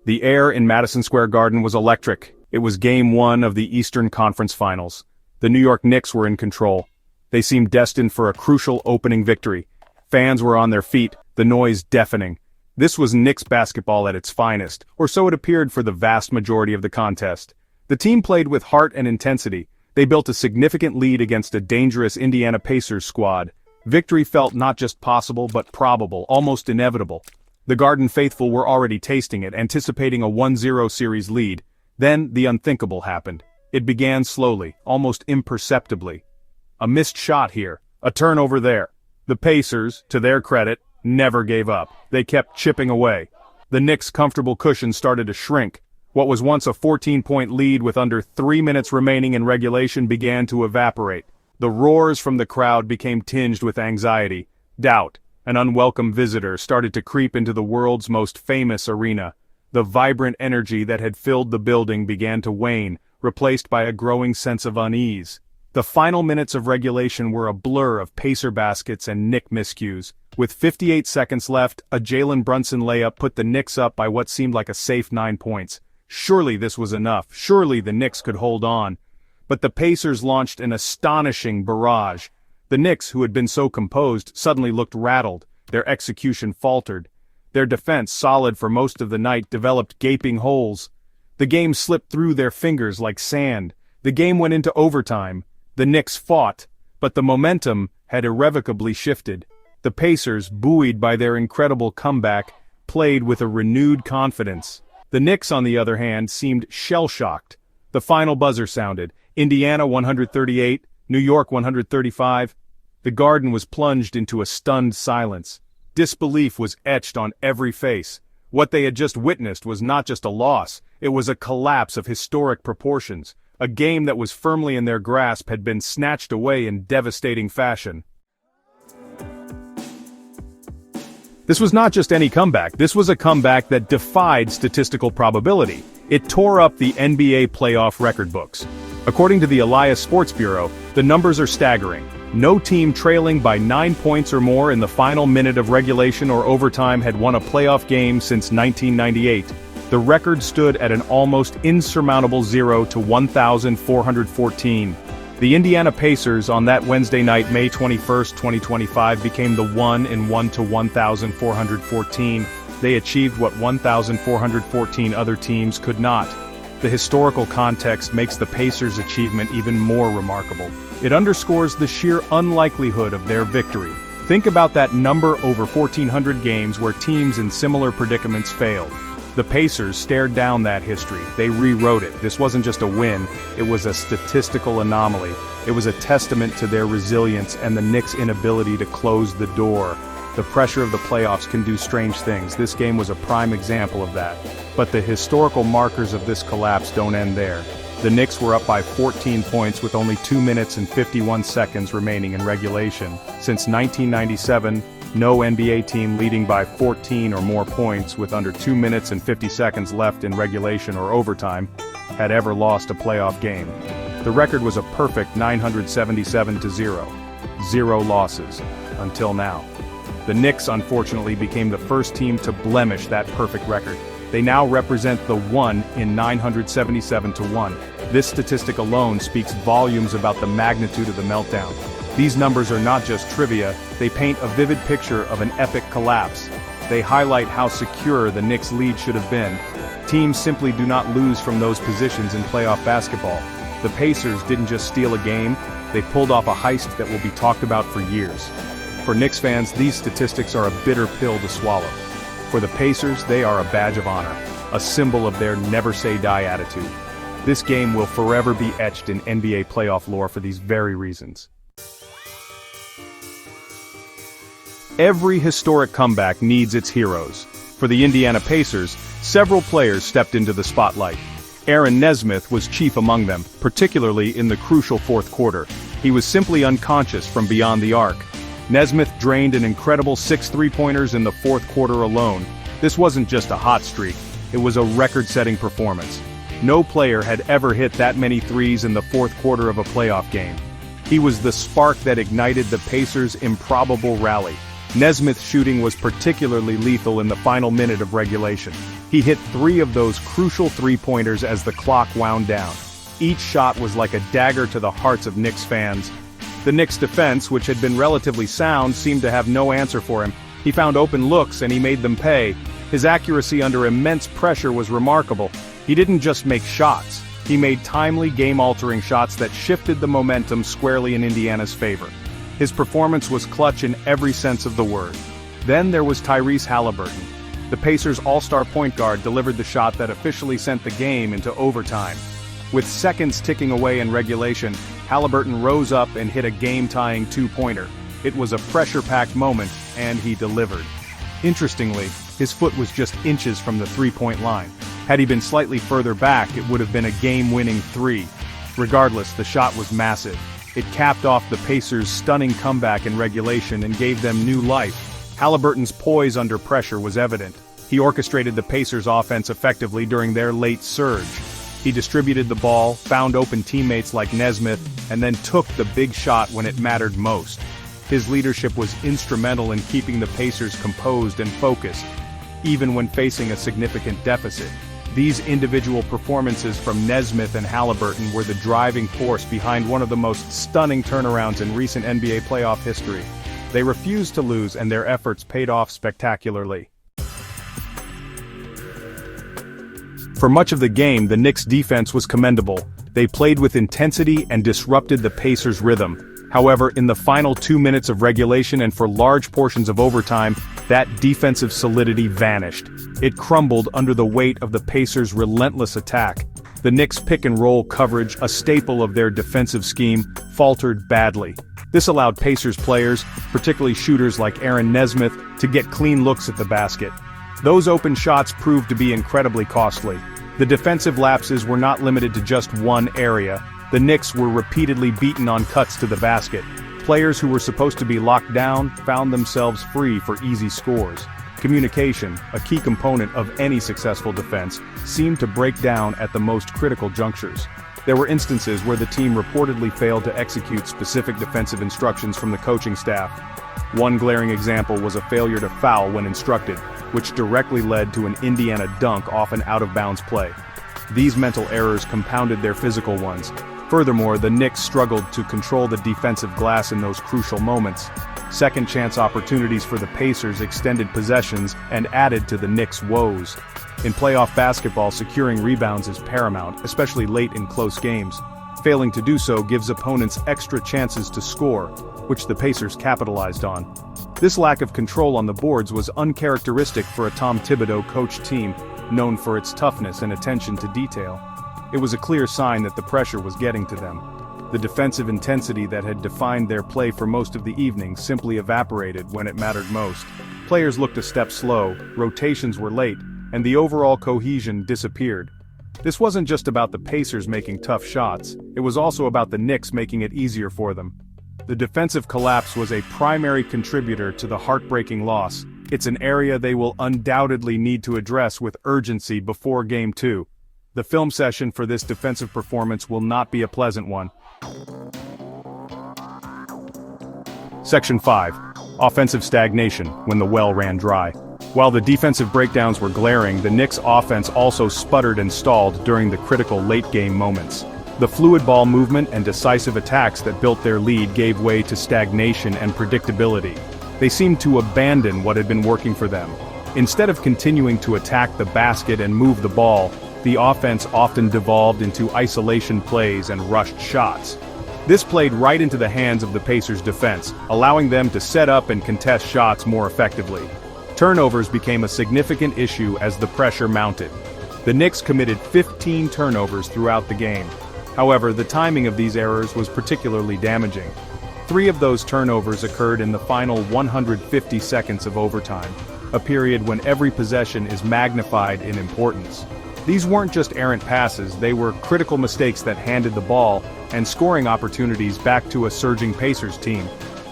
The air in Madison Square Garden was electric. It was Game 1 of the Eastern Conference Finals. The New York Knicks were in control. They seemed destined for a crucial opening victory. Fans were on their feet, the noise deafening. This was Knicks basketball at its finest, or so it appeared for the vast majority of the contest. The team played with heart and intensity. They built a significant lead against a dangerous Indiana Pacers squad. Victory felt not just possible but probable, almost inevitable. The Garden faithful were already tasting it, anticipating a 1-0 series lead. Then, the unthinkable happened. It began slowly, almost imperceptibly. A missed shot here, a turnover there. The Pacers, to their credit, never gave up. They kept chipping away. The Knicks' comfortable cushion started to shrink. What was once a 14-point lead with under 3 minutes remaining in regulation began to evaporate. The roars from the crowd became tinged with anxiety. Doubt, an unwelcome visitor, started to creep into the world's most famous arena. The vibrant energy that had filled the building began to wane, replaced by a growing sense of unease. The final minutes of regulation were a blur of Pacer baskets and Knick miscues. With 58 seconds left, a Jalen Brunson layup put the Knicks up by what seemed like a safe 9 points. Surely this was enough. Surely the Knicks could hold on. But the Pacers launched an astonishing barrage. The Knicks, who had been so composed, suddenly looked rattled. Their execution faltered. Their defense, solid for most of the night, developed gaping holes. The game slipped through their fingers like sand. The game went into overtime. The Knicks fought, but the momentum had irrevocably shifted. The Pacers, buoyed by their incredible comeback, played with a renewed confidence. The Knicks, on the other hand, seemed shell-shocked. The final buzzer sounded. Indiana 138, New York 135. The Garden was plunged into a stunned silence. Disbelief was etched on every face. What they had just witnessed was not just a loss, it was a collapse of historic proportions. A game that was firmly in their grasp had been snatched away in devastating fashion. This was not just any comeback, this was a comeback that defied statistical probability. It tore up the NBA playoff record books. According to the Elias Sports Bureau, the numbers are staggering. No team trailing by 9 points or more in the final minute of regulation or overtime had won a playoff game since 1998. The record stood at an almost insurmountable 0 to 1,414. The Indiana Pacers on that Wednesday night, May 21, 2025, became the 1 in 1 to 1,414. They achieved what 1,414 other teams could not. The historical context makes the Pacers' achievement even more remarkable. It underscores the sheer unlikelihood of their victory. Think about that number over 1,400 games where teams in similar predicaments failed. The Pacers stared down that history. They rewrote it. This wasn't just a win, it was a statistical anomaly. It was a testament to their resilience and the Knicks' inability to close the door. The pressure of the playoffs can do strange things. This game was a prime example of that. But the historical markers of this collapse don't end there. The Knicks were up by 14 points with only 2 minutes and 51 seconds remaining in regulation. Since 1997, no NBA team leading by 14 or more points with under 2 minutes and 50 seconds left in regulation or overtime had ever lost a playoff game. The record was a perfect 977-0. 0 losses. Until now. The Knicks, unfortunately, became the first team to blemish that perfect record. They now represent the 1 in 977-1. This statistic alone speaks volumes about the magnitude of the meltdown. These numbers are not just trivia, they paint a vivid picture of an epic collapse. They highlight how secure the Knicks' lead should have been. Teams simply do not lose from those positions in playoff basketball. The Pacers didn't just steal a game, they pulled off a heist that will be talked about for years. For Knicks fans, these statistics are a bitter pill to swallow. For the Pacers, they are a badge of honor, a symbol of their never-say-die attitude. This game will forever be etched in NBA playoff lore for these very reasons. Every historic comeback needs its heroes. For the Indiana Pacers, several players stepped into the spotlight. Aaron Nesmith was chief among them, particularly in the crucial fourth quarter. He was simply unconscious from beyond the arc. Nesmith drained an incredible 6 three-pointers in the fourth quarter alone. This wasn't just a hot streak, it was a record-setting performance. No player had ever hit that many threes in the fourth quarter of a playoff game. He was the spark that ignited the Pacers' improbable rally. Nesmith's shooting was particularly lethal in the final minute of regulation. He hit 3 of those crucial three-pointers as the clock wound down. Each shot was like a dagger to the hearts of Knicks fans. The Knicks' defense, which had been relatively sound, seemed to have no answer for him. He found open looks and he made them pay. His accuracy under immense pressure was remarkable. He didn't just make shots. He made timely, game-altering shots that shifted the momentum squarely in Indiana's favor. His performance was clutch in every sense of the word. Then there was Haliburton. The Pacers' all-star point guard delivered the shot that officially sent the game into overtime. With seconds ticking away in regulation, Haliburton rose up and hit a game-tying two-pointer. It was a pressure-packed moment, and he delivered. Interestingly, his foot was just inches from the three-point line. Had he been slightly further back, it would have been a game-winning three. Regardless, the shot was massive. It capped off the Pacers' stunning comeback in regulation and gave them new life. Haliburton's poise under pressure was evident. He orchestrated the Pacers' offense effectively during their late surge. He distributed the ball, found open teammates like Nesmith, and then took the big shot when it mattered most. His leadership was instrumental in keeping the Pacers composed and focused, even when facing a significant deficit. These individual performances from Nesmith and Haliburton were the driving force behind one of the most stunning turnarounds in recent NBA playoff history. They refused to lose and their efforts paid off spectacularly. For much of the game, the Knicks' defense was commendable. They played with intensity and disrupted the Pacers' rhythm. However, in the final 2 minutes of regulation and for large portions of overtime, that defensive solidity vanished. It crumbled under the weight of the Pacers' relentless attack. The Knicks' pick-and-roll coverage, a staple of their defensive scheme, faltered badly. This allowed Pacers players, particularly shooters like Aaron Nesmith, to get clean looks at the basket. Those open shots proved to be incredibly costly. The defensive lapses were not limited to just one area. The Knicks were repeatedly beaten on cuts to the basket. Players who were supposed to be locked down found themselves free for easy scores. Communication, a key component of any successful defense, seemed to break down at the most critical junctures. There were instances where the team reportedly failed to execute specific defensive instructions from the coaching staff. One glaring example was a failure to foul when instructed, which directly led to an Indiana dunk off an out-of-bounds play. These mental errors compounded their physical ones. Furthermore, the Knicks struggled to control the defensive glass in those crucial moments. Second-chance opportunities for the Pacers extended possessions and added to the Knicks' woes. In playoff basketball, securing rebounds is paramount, especially late in close games. Failing to do so gives opponents extra chances to score, which the Pacers capitalized on. This lack of control on the boards was uncharacteristic for a Tom Thibodeau-coached team, known for its toughness and attention to detail. It was a clear sign that the pressure was getting to them. The defensive intensity that had defined their play for most of the evening simply evaporated when it mattered most. Players looked a step slow, rotations were late, and the overall cohesion disappeared. This wasn't just about the Pacers making tough shots, it was also about the Knicks making it easier for them. The defensive collapse was a primary contributor to the heartbreaking loss. It's an area they will undoubtedly need to address with urgency before Game 2. The film session for this defensive performance will not be a pleasant one. Section 5. Offensive stagnation, when the well ran dry. While the defensive breakdowns were glaring, the Knicks' offense also sputtered and stalled during the critical late-game moments. The fluid ball movement and decisive attacks that built their lead gave way to stagnation and predictability. They seemed to abandon what had been working for them. Instead of continuing to attack the basket and move the ball, the offense often devolved into isolation plays and rushed shots. This played right into the hands of the Pacers' defense, allowing them to set up and contest shots more effectively. Turnovers became a significant issue as the pressure mounted. The Knicks committed 15 turnovers throughout the game. However, the timing of these errors was particularly damaging. 3 of those turnovers occurred in the final 150 seconds of overtime, a period when every possession is magnified in importance. These weren't just errant passes, they were critical mistakes that handed the ball and scoring opportunities back to a surging Pacers team.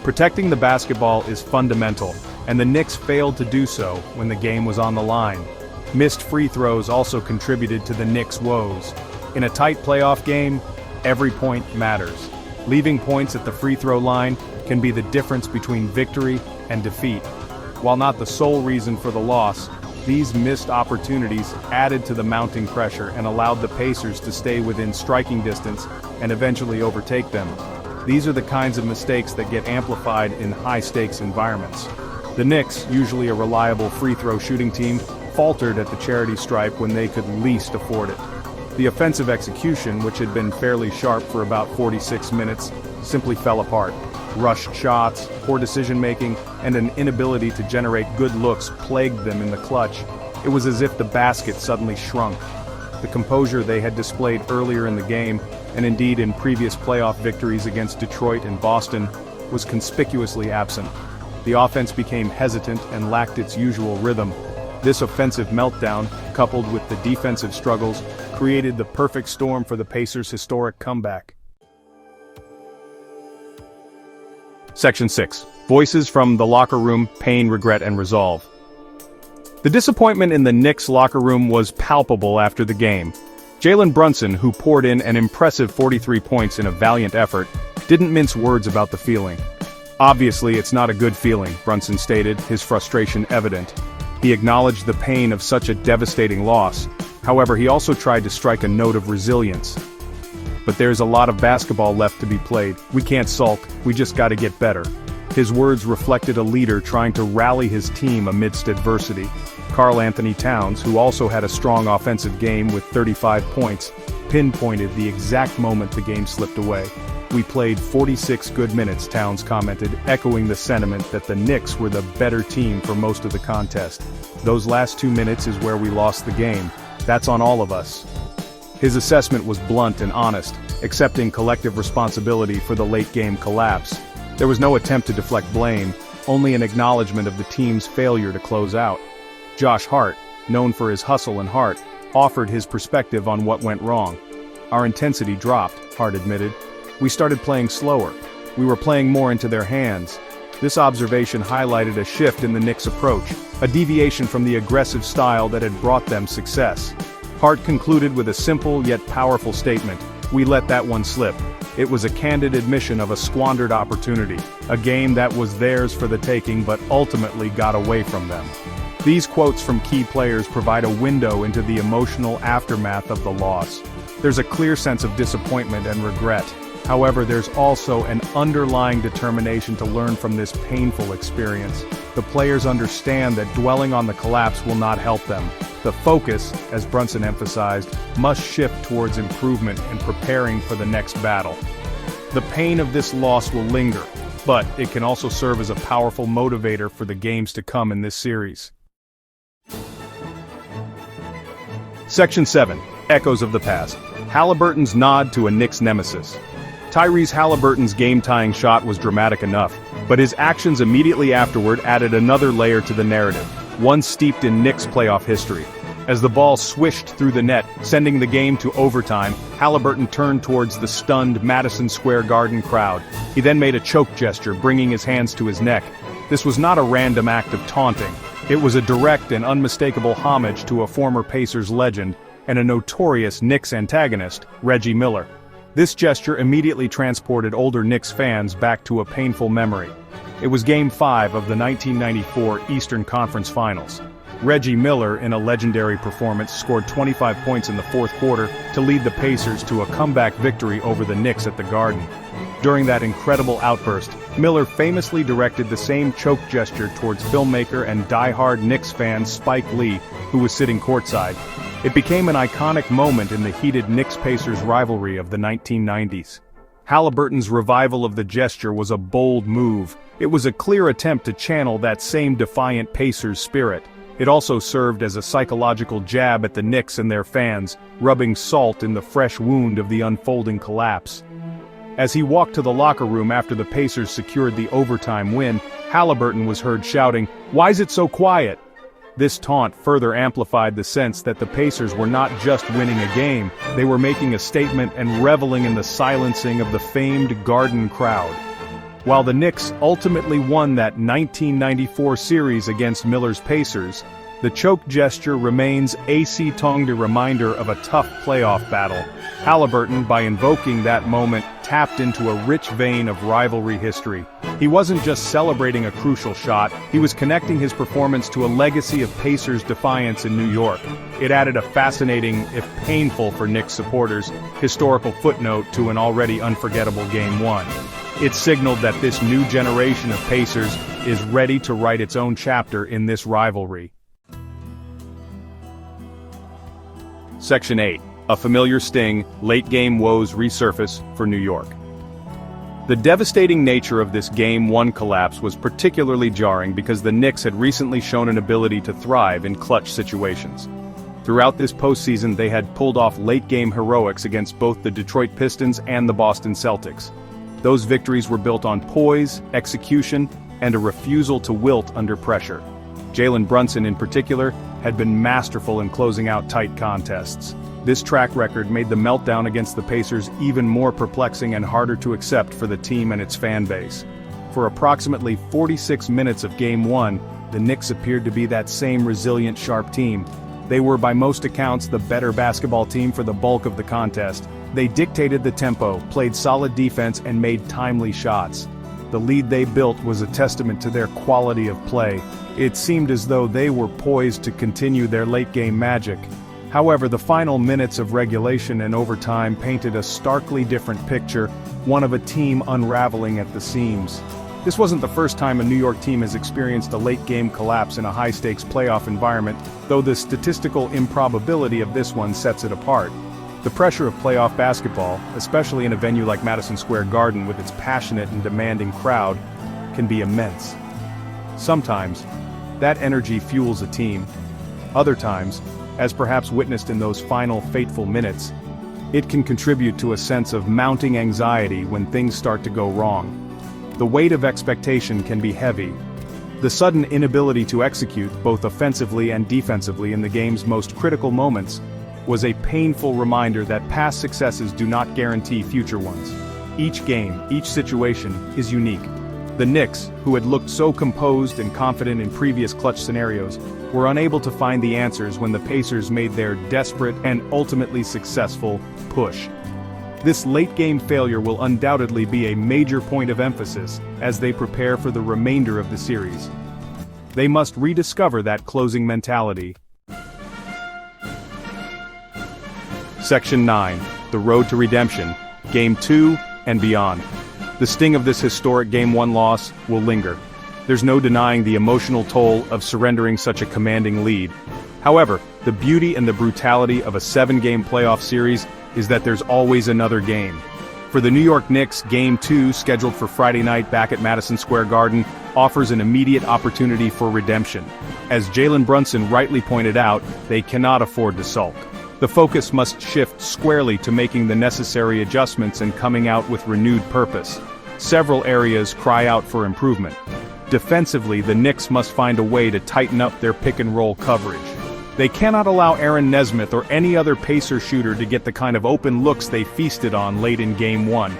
Protecting the basketball is fundamental, and the Knicks failed to do so when the game was on the line. Missed free throws also contributed to the Knicks' woes. In a tight playoff game, every point matters. Leaving points at the free throw line can be the difference between victory and defeat. While not the sole reason for the loss, These missed opportunities added to the mounting pressure and allowed the Pacers to stay within striking distance and eventually overtake them. These are the kinds of mistakes that get amplified in high-stakes environments. The Knicks, usually a reliable free-throw shooting team, faltered at the charity stripe when they could least afford it. The offensive execution, which had been fairly sharp for about 46 minutes, simply fell apart. Rushed shots, poor decision-making, and an inability to generate good looks plagued them in the clutch. It was as if the basket suddenly shrunk. The composure they had displayed earlier in the game, and indeed in previous playoff victories against Detroit and Boston, was conspicuously absent. The offense became hesitant and lacked its usual rhythm. This offensive meltdown, coupled with the defensive struggles, created the perfect storm for the Pacers' historic comeback. Section 6. Voices from the Locker Room, Pain, Regret, and Resolve. The disappointment in the Knicks locker room was palpable after the game. Jalen Brunson, who poured in an impressive 43 points in a valiant effort, didn't mince words about the feeling. "Obviously, it's not a good feeling," Brunson stated, his frustration evident. He acknowledged the pain of such a devastating loss. However, he also tried to strike a note of resilience. "But there's a lot of basketball left to be played. We can't sulk, we just gotta get better." His words reflected a leader trying to rally his team amidst adversity. Karl Anthony Towns, who also had a strong offensive game with 35 points, pinpointed the exact moment the game slipped away. "We played 46 good minutes," Towns commented, echoing the sentiment that the Knicks were the better team for most of the contest. "Those last 2 minutes is where we lost the game. That's on all of us." His assessment was blunt and honest, accepting collective responsibility for the late-game collapse. There was no attempt to deflect blame, only an acknowledgement of the team's failure to close out. Josh Hart, known for his hustle and heart, offered his perspective on what went wrong. "Our intensity dropped," Hart admitted. "We started playing slower. We were playing more into their hands." This observation highlighted a shift in the Knicks' approach, a deviation from the aggressive style that had brought them success. Hart concluded with a simple yet powerful statement: "We let that one slip." It was a candid admission of a squandered opportunity, a game that was theirs for the taking but ultimately got away from them. These quotes from key players provide a window into the emotional aftermath of the loss. There's a clear sense of disappointment and regret. However, there's also an underlying determination to learn from this painful experience. The players understand that dwelling on the collapse will not help them. The focus, as Brunson emphasized, must shift towards improvement and preparing for the next battle. The pain of this loss will linger, but it can also serve as a powerful motivator for the games to come in this series. Section 7. Echoes of the Past. Haliburton's nod to a Knicks nemesis. Tyrese Haliburton's game-tying shot was dramatic enough, but his actions immediately afterward added another layer to the narrative, one steeped in Knicks playoff history. As the ball swished through the net, sending the game to overtime, Haliburton turned towards the stunned Madison Square Garden crowd. He then made a choke gesture, bringing his hands to his neck. This was not a random act of taunting. It was a direct and unmistakable homage to a former Pacers legend and a notorious Knicks antagonist, Reggie Miller. This gesture immediately transported older Knicks fans back to a painful memory. It was Game 5 of the 1994 Eastern Conference Finals. Reggie Miller, in a legendary performance, scored 25 points in the fourth quarter to lead the Pacers to a comeback victory over the Knicks at the Garden. During that incredible outburst, Miller famously directed the same choke gesture towards filmmaker and die-hard Knicks fan Spike Lee, who was sitting courtside. It became an iconic moment in the heated Knicks-Pacers rivalry of the 1990s. Haliburton's revival of the gesture was a bold move. It was a clear attempt to channel that same defiant Pacers spirit. It also served as a psychological jab at the Knicks and their fans, rubbing salt in the fresh wound of the unfolding collapse. As he walked to the locker room after the Pacers secured the overtime win, Haliburton was heard shouting, "Why's it so quiet?" This taunt further amplified the sense that the Pacers were not just winning a game, they were making a statement and reveling in the silencing of the famed Garden crowd. While the Knicks ultimately won that 1994 series against Miller's Pacers, The choke gesture remains a reminder of a tough playoff battle. Haliburton, by invoking that moment, tapped into a rich vein of rivalry history. He wasn't just celebrating a crucial shot, he was connecting his performance to a legacy of Pacers' defiance in New York. It added a fascinating, if painful for Knicks supporters, historical footnote to an already unforgettable Game 1. It signaled that this new generation of Pacers is ready to write its own chapter in this rivalry. Section 8. A familiar sting, late-game woes resurface for New York. The devastating nature of this Game 1 collapse was particularly jarring because the Knicks had recently shown an ability to thrive in clutch situations. Throughout this postseason, they had pulled off late-game heroics against both the Detroit Pistons and the Boston Celtics. Those victories were built on poise, execution, and a refusal to wilt under pressure. Jalen Brunson, in particular, had been masterful in closing out tight contests. This track record made the meltdown against the Pacers even more perplexing and harder to accept for the team and its fan base. For approximately 46 minutes of Game 1, the Knicks appeared to be that same resilient, sharp team. They were by most accounts the better basketball team for the bulk of the contest. They dictated the tempo, played solid defense, and made timely shots. The lead they built was a testament to their quality of play. It seemed as though they were poised to continue their late-game magic. However, the final minutes of regulation and overtime painted a starkly different picture, one of a team unraveling at the seams. This wasn't the first time a New York team has experienced a late-game collapse in a high-stakes playoff environment, though the statistical improbability of this one sets it apart. The pressure of playoff basketball, especially in a venue like Madison Square Garden with its passionate and demanding crowd, can be immense. Sometimes, that energy fuels a team. Other times, as perhaps witnessed in those final fateful minutes, it can contribute to a sense of mounting anxiety when things start to go wrong. The weight of expectation can be heavy. The sudden inability to execute, both offensively and defensively in the game's most critical moments, was a painful reminder that past successes do not guarantee future ones. Each game, each situation, is unique. The Knicks, who had looked so composed and confident in previous clutch scenarios, were unable to find the answers when the Pacers made their desperate and ultimately successful push. This late-game failure will undoubtedly be a major point of emphasis as they prepare for the remainder of the series. They must rediscover that closing mentality. Section 9. The Road to Redemption, Game 2 and beyond. The sting of this historic Game 1 loss will linger. There's no denying the emotional toll of surrendering such a commanding lead. However, the beauty and the brutality of a 7-game playoff series is that there's always another game. For the New York Knicks, Game 2, scheduled for Friday night back at Madison Square Garden, offers an immediate opportunity for redemption. As Jalen Brunson rightly pointed out, they cannot afford to sulk. The focus must shift squarely to making the necessary adjustments and coming out with renewed purpose. Several areas cry out for improvement. Defensively, the Knicks must find a way to tighten up their pick-and-roll coverage. They cannot allow Aaron Nesmith or any other Pacer shooter to get the kind of open looks they feasted on late in Game 1.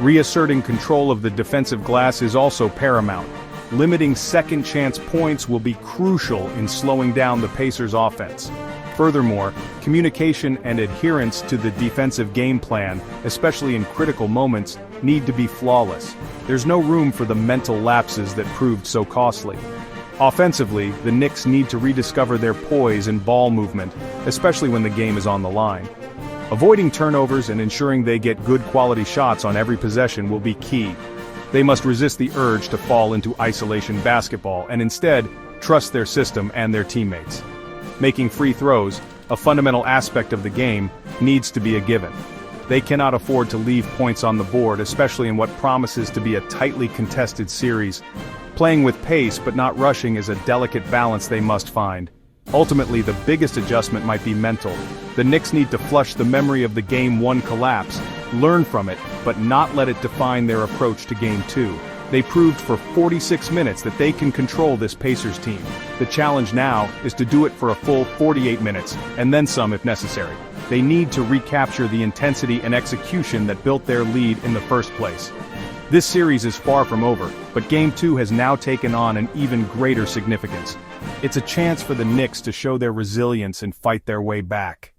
Reasserting control of the defensive glass is also paramount. Limiting second-chance points will be crucial in slowing down the Pacers' offense. Furthermore, communication and adherence to the defensive game plan, especially in critical moments, need to be flawless. There's no room for the mental lapses that proved so costly. Offensively, the Knicks need to rediscover their poise and ball movement, especially when the game is on the line. Avoiding turnovers and ensuring they get good quality shots on every possession will be key. They must resist the urge to fall into isolation basketball and instead trust their system and their teammates. Making free throws, a fundamental aspect of the game, needs to be a given. They cannot afford to leave points on the board, especially in what promises to be a tightly contested series. Playing with pace but not rushing is a delicate balance they must find. Ultimately, the biggest adjustment might be mental. The Knicks need to flush the memory of the Game 1 collapse, learn from it, but not let it define their approach to Game 2. They proved for 46 minutes that they can control this Pacers team. The challenge now is to do it for a full 48 minutes, and then some if necessary. They need to recapture the intensity and execution that built their lead in the first place. This series is far from over, but Game 2 has now taken on an even greater significance. It's a chance for the Knicks to show their resilience and fight their way back.